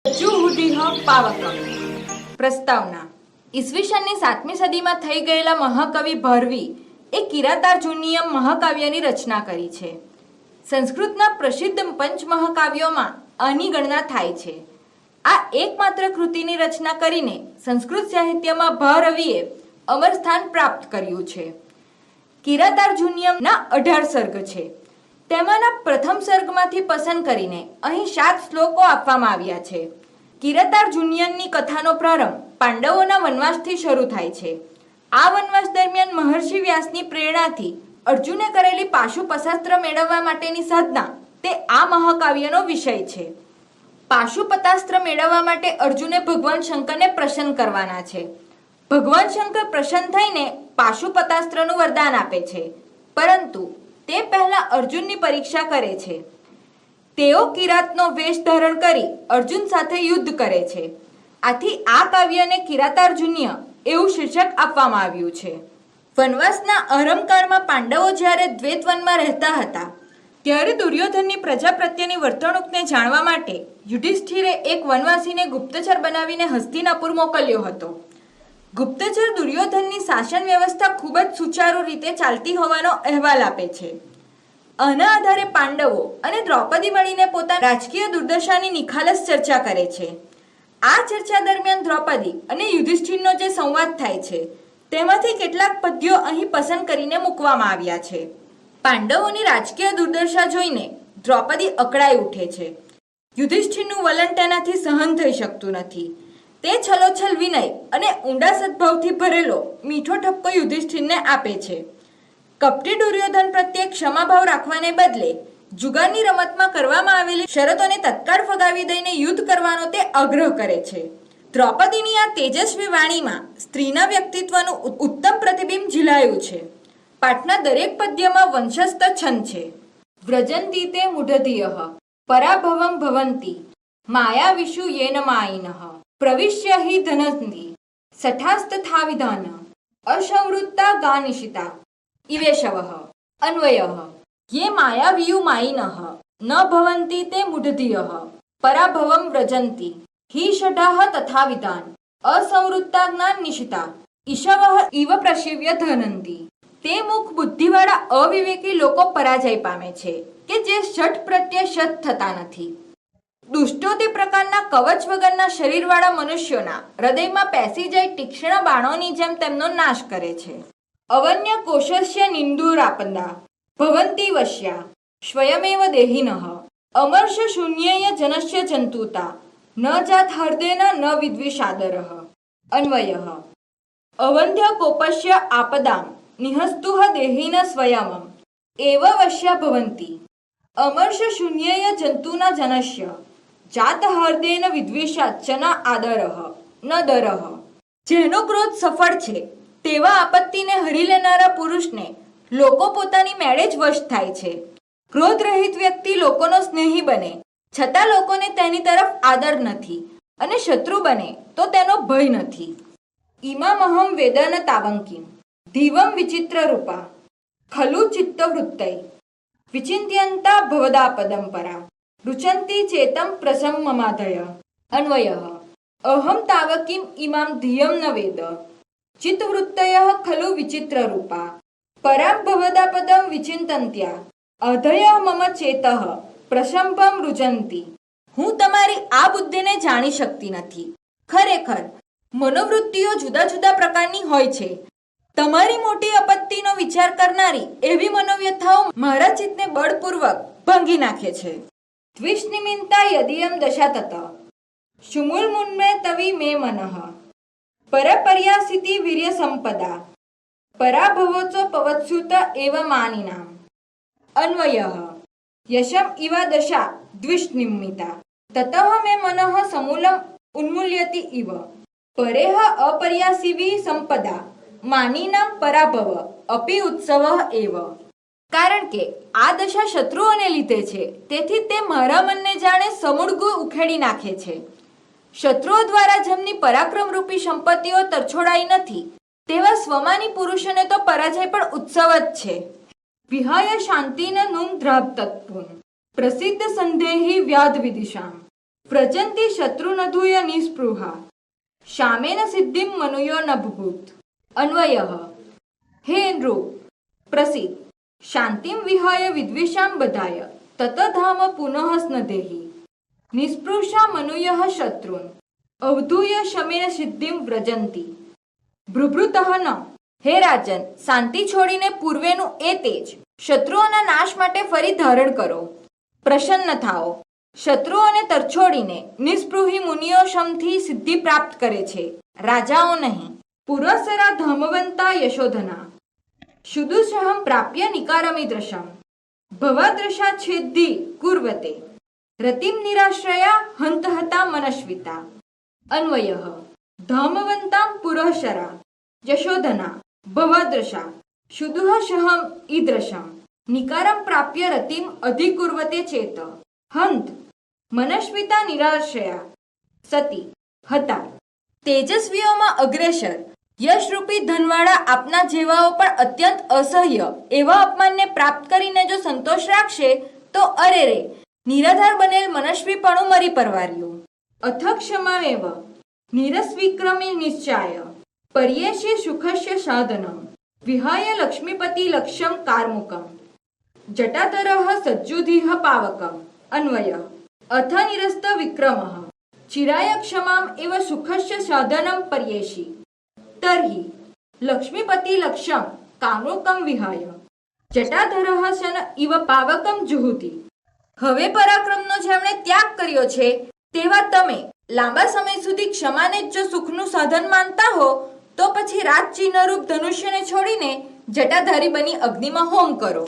જુહુદીહ પાવકમ. પ્રસ્તાવના. ઈસવીસનની 7મી સદીમાં થઈ ગયેલા મહાકવિ ભારવી એ કિરાતાર્જુનીયમ મહાકાવ્યની રચના કરી છે. સંસ્કૃતના પ્રસિદ્ધ પંચમહાકાવ્યોમાં આની ગણના થાય છે. આ એકમાત્ર કૃતિની રચના કરીને સંસ્કૃત સાહિત્યમાં ભારવીએ અમર સ્થાન પ્રાપ્ત કર્યું છે. કિરાતાર્જુનીયમના 18 સર્ગ છે. તેમાંના પ્રથમ સર્ગમાંથી પસંદ કરીને અહીં 7 શ્લોકો આપવામાં આવ્યા છે. કિરાતાર્જુનીયમની કથાનો પ્રારંભ પાંડવોના વનવાસથી શરૂ થાય છે. આ વનવાસ દરમિયાન મહર્ષિ વ્યાસની પ્રેરણાથી અર્જુને કરેલી પાશુપતાસ્ત્ર મેળવવા માટેની સાધના તે આ મહાકાવ્યનો વિષય છે. પાશુપતાસ્ત્ર મેળવવા માટે અર્જુને ભગવાન શંકરને પ્રસન્ન કરવાના છે. ભગવાન શંકર પ્રસન્ન થઈને પાશુપતાસ્ત્રનું વરદાન આપે છે, પરંતુ તે પહેલા અર્જુનની પરીક્ષા કરે છે. તેઓ કિરાતનો વેશ ધારણ કરી અર્જુન સાથે યુદ્ધ કરે છે. આથી આ કાવ્યને કિરાતાર્જુનીય એવું શીર્ષક આપવામાં આવ્યું છે. વનવાસના આરંભકાળમાં પાંડવો જ્યારે દ્વૈતવનમાં રહેતા હતા ત્યારે દુર્યોધનની પ્રજા પ્રત્યેની વર્તણૂકને જાણવા માટે યુધિષ્ઠિરે એક વનવાસીને ગુપ્તચર બનાવીને હસ્તિનાપુર મોકલ્યો હતો. ગુપ્તચર દુર્યોધનની શાસન વ્યવસ્થા ખૂબ જ સુચારુ રીતે ચાલતી હોવાનો અહેવાલ આપે છે. આના આધારે પાંડવો અને દ્રૌપદી મળીને પોતાની રાજકીય દુર્દશાની નિખાલસ ચર્ચા કરે છે. આ ચર્ચા દરમિયાન દ્રૌપદી અને યુધિષ્ઠિરનો જે સંવાદ થાય છે તેમાંથી કેટલાક પદ્યો અહીં પસંદ કરીને મૂકવામાં આવ્યા છે. પાંડવોની રાજકીય દુર્દશા જોઈને દ્રૌપદી અકળાઈ ઉઠે છે. યુધિષ્ઠિરનું વલણ તેનાથી સહન થઈ શકતું નથી. તે છલોછલ વિનય અને ઊંડા સદભાવથી ભરેલો મીઠો ઠપકો યુધિષ્ઠિરને આપે છે. કપટી દુર્યોધન પ્રત્યે ક્ષમાભાવ રાખવાને બદલે જુગારની રમતમાં કરવામાં આવેલી શરતોને તત્કાળ ફગાવી દઈને યુદ્ધ કરવાનો તે આગ્રહ કરે છે. દ્રૌપદીની આ તેજસ્વી વાણીમાં સ્ત્રીના વ્યક્તિત્વનું ઉત્તમ પ્રતિબિંબ ઝીલાયું છે. પાઠના દરેક પદ્યમાં વંશસ્થ છંદ છે. વ્રજંતી તે મૂઢધિયઃ પરાભવમ ભવંતી માયાવિષુ યેન માયિનઃ પ્રવિશ્ય હિ ધનંતી સઠાસ્તથાવિધાન અસંવૃત્તા ગાનિશિતા ઇવેશવઃ. અન્વયઃ. યે માયાવિયુ માયિનઃ ન ભવંતી તે મૂઢધિયઃ પરાભવમ વ્રજંતી હિ ષઢાઃ તથાવિધાન અસંવૃત્તા જ્ઞાનનિશિતા ઈશવઃ ઇવ પ્રશિવ્ય ધનંતી. તે મુખ બુદ્ધિવાળા અવિવેકી લોકો પરાજય પામે છે કે જે શઠ પ્રત્યે શત થતા નથી. દુષ્ટો તે પ્રકારના કવચ વગરના શરીરવાળા મનુષ્યોના હૃદયમાં પેસી જઈ તીક્ષ્ણ બાણોની જેમ તેમનો નાશ કરે છે. અવન્ય કોશસ્ય નિંદુરાપંદા ભવંતી વશ્યા સ્વયમેવ દેહિનઃ અમર્ષ શૂન્યય જનસ્ય જંતુતા ન જાત હર્દેન ન વિદ્વિષાદરઃ. અન્વયઃ. અવંધ્ય કોપસ્ય આપદામ નિહસ્તુઃ દેહિન સ્વયમમ એવ વશ્યા ભવંતી અમર્ષ શૂન્યય જંતુના જનસ્ય જાત હર્દેન વિદ્વેષાત ચ ન આદરઃ ન દરઃ. જેનો ક્રોધ સફળ છે તેવા આપત્તિને હરી લેનારા પુરુષને લોકો પોતાની મેળે જ વશ થાય છે. ક્રોધ રહિત વ્યક્તિ લોકોનો સ્નેહી બને છતાં લોકોને તેની તરફ આદર નથી, અને શત્રુ બને તો તેનો ભય નથી. ઇમામહમ વેદન તાવંકિમ ધીવમ વિચિત્ર રૂપા ખલુ ચિત્તવૃત્તૈ વિચિંત્યંતા ભવદાપદમ પરા રુચંતી ચેતમ પ્રસમમાધય. અન્વયઃ. અહમ તાવકીમ ઇમામ ધિયમ ન વેદ ચિત્તવૃત્તયઃ ખલુ વિચિત્ર રૂપા પરામ ભવદાપદમ વિચિંતન્ત્યા અધય મમ ચેતઃ પ્રશંભમ રુચંતી. હું તમારી આ બુદ્ધિને જાણી શકતી નથી. ખરેખર મનોવૃત્તિઓ જુદા જુદા પ્રકારની હોય છે. તમારી મોટી આપત્તિનો વિચાર કરનારી એવી મનોવ્યથાઓ મારા ચિત્તને બળપૂર્વક ભંગી નાખે છે. દ્વિષનિમિત્તા યદિયમ દશા તત શુમુલ મુન્મે તવી મે મનઃ પરપર્યાસિતિ વીર્ય સંપદા પરાભવોચો પવત્સુત એવ માનિનામ. અન્વયઃ. યશમ ઇવા દશા દ્વિષનિમિત્તા તતઃ મે મનઃ સમૂલમ ઉન્મૂલ્યતિ ઇવ પરેહ અપર્યાસિવી સંપદા માનીનામ પરાભવ અપી ઉત્સવ એવ. કારણ કે આ દશા શત્રુઓને લીધે છે, તેથી તે મારા મનને જાણે સમૂળગું ઉખેડી નાખે છે. શત્રુઓ દ્વારા જેમની પરાક્રમ રૂપી સંપત્તિઓ તરછોડાઈ નથી તેવા સ્વમાની પુરુષોને તો પરાજય પણ ઉત્સવ જ છે. વિહાય શાંતિન નુમ દ્રાભ તત્પુન પ્રસિદ્ધ સંદેહી વ્યાધ વિદિશામ વ્રજંતી શત્રુનધૂય નિસ્પૃહા શામેન સિદ્ધિમ મનુયો નભભૂત. અન્વયઃ. હે નૃ, પ્રસિદ્ધ. શાંતિમ વિહાય વિદ્વેષામ બધાય તત ધામ પુનઃ સ્નદેહી. નિસ્પૃશા મનુયઃ શત્રુન અવધૂય શમેન સિદ્ધિમ વ્રજંતી. ભૃભૃતઃ ન. હે રાજન, શાંતિ છોડીને પૂર્વેનું એ તેજ શત્રુઓના નાશ માટે ફરી ધારણ કરો. પ્રસન્ન થાઓ. શત્રુઓને તરછોડીને નિસ્પૃહી મુનિઓ શમથી સિદ્ધિ પ્રાપ્ત કરે છે, રાજાઓ નહીં. પુરસરા ધામવંતા યશોધના શુદુષહમ પ્રાપ્ય નિકારમિદ્રશમ ભવાદ્રશા છેદ્ધિ કુર્વતે રતિમ નિરાશ્રયા હંતહતા મનસ્વિતા. અન્વયઃ. ધામવંતામ પુરઃશરા યશોધના ભવાદ્રશા શુદુઃ શહમ ઈદ્રશમ નિકારમ પ્રાપ્ય રતિમ અધિકુર્વતે ચેત હંત મનસ્વિતા નિરાશ્રયા સતી હતા. તેજસ્વીઓમાં અગ્રેસર યશરૂપી ધનવાળા આપના જેવાઓ પણ અત્યંત અસહ્ય એવા અપમાનને પ્રાપ્ત કરીને જો સંતોષ રાખશે તો અરે રે, નિરાધાર બનેલ મનસ્વીપણું મરી પરવાર્યું. અથ ક્ષમાવેવ નિરસ્વિક્રમી નિશ્ચાય પર્યેશી સુખસ્ય સાધનમ વિહાય લક્ષ્મીપતિ લક્ષ્યમ કાર્મુકમ જટાતરઃ સજ્જુધિઃ પાવકમ. અન્વય. અથ નિરસ્ત વિક્રમઃ ચિરાય ક્ષમામ એવ સુખસ્ય સાધનમ પર્યેશી તર્હિ લક્ષ્મીપતિ લક્ષ્યમ કામુકમ વિહાય જટાધરઃ સન ઇવ પાવકમ જુહુતિ. હવે પરાક્રમનો જેમણે ત્યાગ કર્યો છે તેવા તમે લાંબા સમય સુધી ક્ષમાને જ જો સુખનું સાધન માનતા હો તો પછી રાજચિહ્નરૂપ ધનુષ્યને છોડીને જટાધારી બની અગ્નિમાં હોમ કરો.